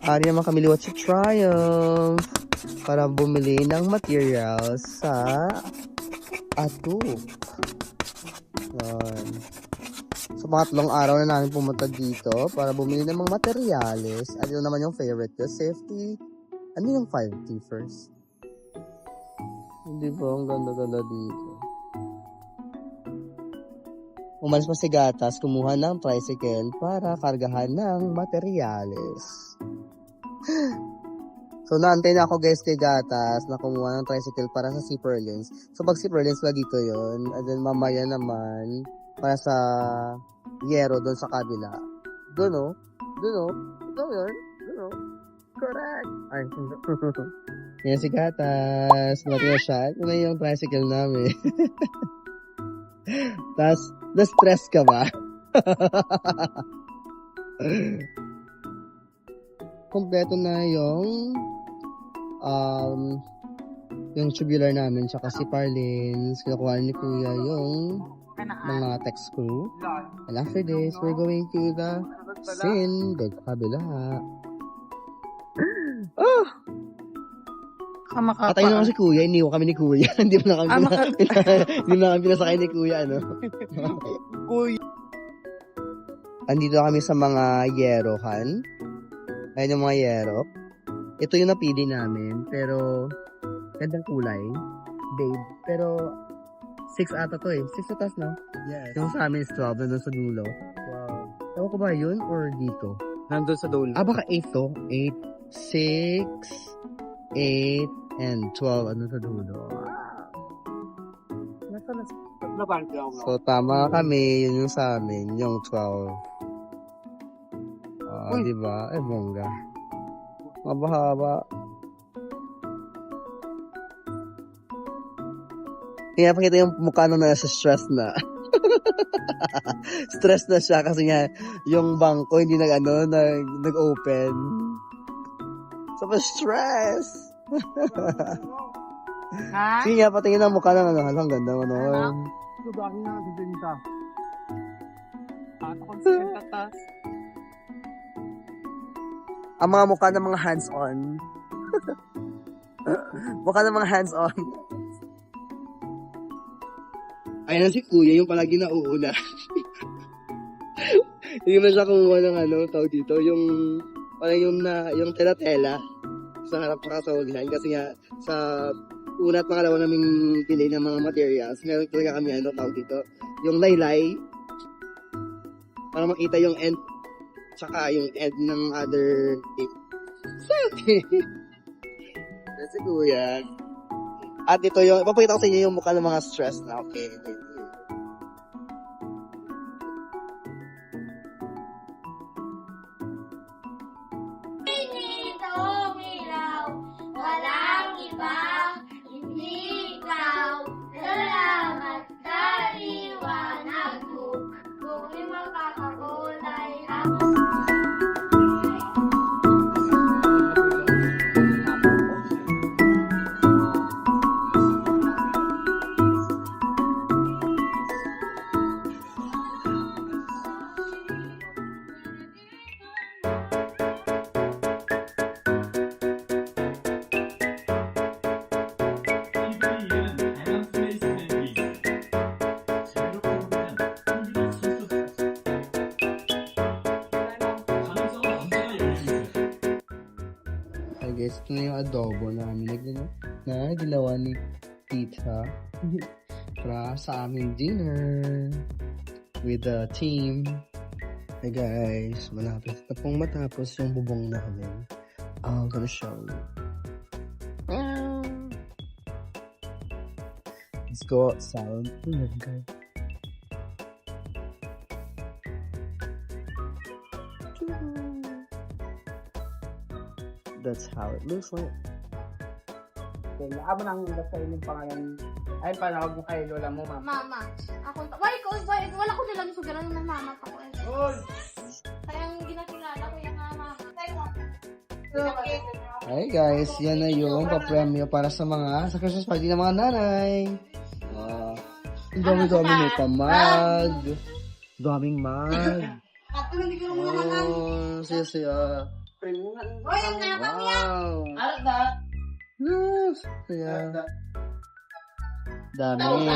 Ari naman kami liwat sa Triumph para bumili ng materials sa Atuk. So, pangatlong araw na namin pumunta dito para bumili ng mga materyales. At yun naman yung favorite ko, safety. Ano yung 5T first? Hindi ba? Ang ganda-ganda dito. Umalis pa si Gatas, kumuha ng tricycle para kargahan ng materyales. So, naantay na ako guys kay Gatas na kumuha ng tricycle para sa Zipperlins. So, pag Zipperlins ba dito yun? And then, mamaya naman, para sa Yero doon sa kabila. Doon o. Doon o. Doon yun. Doon o. Correct. Ay, yan si Gatas. Mati na siya. Ito na yung tricycle namin. Tapos, na-stress ka ba? Kompleto na yung tubular namin tsaka si Parlins. Kinukuha ni Kuya yung mga tech screw. And after this, we're going to the Sin. Doon sa kabila. Oh! Patay na naman si Kuya. Iniwan kami ni Kuya. Hindi mo na kami pinasakay ni Kuya, ano? Kuya. Andito kami sa mga yerohan. Ayun yung mga yero. Ito yung napili namin. Pero, gandang kulay. Babe. Pero, 6 ata to eh. 6 atas na. Yes. Yung sa amin is 12. Nandun sa dulo. Wow. Ewan ko ba yun? Or dito? Nandun sa dulo. Baka 8 to. 8, 6, 8, and 12. Ano sa dulo? So, tama kami. Yun yung sa amin. Yung 12. Diba? Bongga. Mabahaba. Kaya pakita yung mukha nung nasa stress na. Stress na siya kasi nga yung bangko hindi nag-open. So, stress. Sige nga, patingin ang mukha ng halang ganda mo noon. Ito dahil na dibenta. Ako kung tatas. Ang mga mukha ng mga hands-on. Mukha ng mga hands-on. Ayun na si Kuya, yung palagi na uuna. Hindi mo siya kumuha ng tawag dito, parang yung tela-tela sa harap ng kasawagan. Kasi nga, sa una at pangalawa naming delay ng mga materials, meron talaga kami, tawag dito, yung laylay, para makita yung end, tsaka yung end ng other tape. That's si Kuya. At ito yung, ipapakita ko sa inyo yung mukha ng mga stress na, okay. Walang iba, hindi ikaw. Salamat sa liwanag mo. Kung makakakulay ako. Guys, ito na yung adobo namin na ginawa ni Tita para sa aming dinner with the team. Hey guys, malapit na pong matapos yung bubong namin. I'm gonna show you. Let's go outside. Guys. That's how it looks like. Abo nang basta yung pangalan. Ay, panawag mo kay lola mo, ma'am. Mama. Wala ko nilang sugaran ng mama ko. Kaya ginakilala ko yung mama. Hi guys, yan na yung pa-premyo para sa Christmas party ng mga nanay. Ang dami-dami nito, mag. Daming mag. Siya. Hoy, ang napang yan! Wow. Alat na. Yes. Kaya, Alat na. dami.